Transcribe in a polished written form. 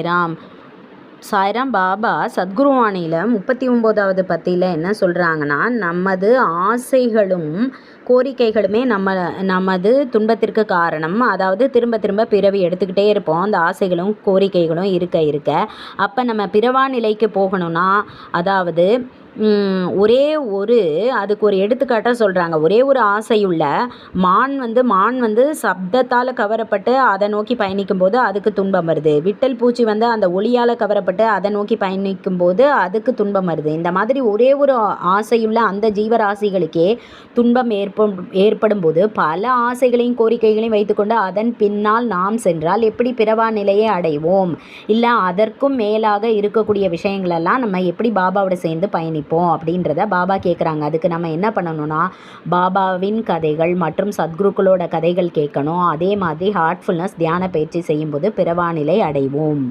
ராம் சாய்ராம் பாபா சத்குருவாணியில் 39வது பத்தியில் என்ன சொல்கிறாங்கன்னா, நமது ஆசைகளும் கோரிக்கைகளுமே நமது துன்பத்திற்கு காரணம். அதாவது திரும்ப திரும்ப பிறவி எடுத்துக்கிட்டே இருப்போம். அந்த ஆசைகளும் கோரிக்கைகளும் இருக்க அப்போ நம்ம பிறவா நிலைக்கு போகணும்னா, அதாவது அதுக்கு ஒரு எடுத்துக்காட்டாக சொல்கிறாங்க. ஒரே ஒரு ஆசையுள்ள மான் வந்து சப்தத்தால் கவரப்பட்டு அதை நோக்கி பயணிக்கும் போது அதுக்கு துன்பம் வருது. விட்டல் பூச்சி வந்து அந்த ஒளியால் கவரப்பட்டு அதை நோக்கி பயணிக்கும் போது அதுக்கு துன்பம் வருது. இந்த மாதிரி ஒரே ஒரு ஆசையுள்ள அந்த ஜீவராசிகளுக்கே துன்பம் ஏற்படும் போது பல ஆசைகளையும் கோரிக்கைகளையும் வைத்துக்கொண்டு அதன் பின்னால் நாம் சென்றால் எப்படி பிறவா நிலையை அடைவோம்? இல்லை அதற்கும் மேலாக இருக்கக்கூடிய விஷயங்களெல்லாம் நம்ம எப்படி பாபாவோட சேர்ந்து பயணிப்போம் அப்படின்றத பாபா கேட்குறாங்க. அதுக்கு நம்ம என்ன பண்ணணும்னா, பாபாவின் கதைகள் மற்றும் சத்குருக்களோட கதைகள் கேட்கணும். அதே மாதிரி ஹார்ட்ஃபுல்னஸ் தியான பயிற்சி செய்யும்போது பிறவா நிலை அடைவோம்.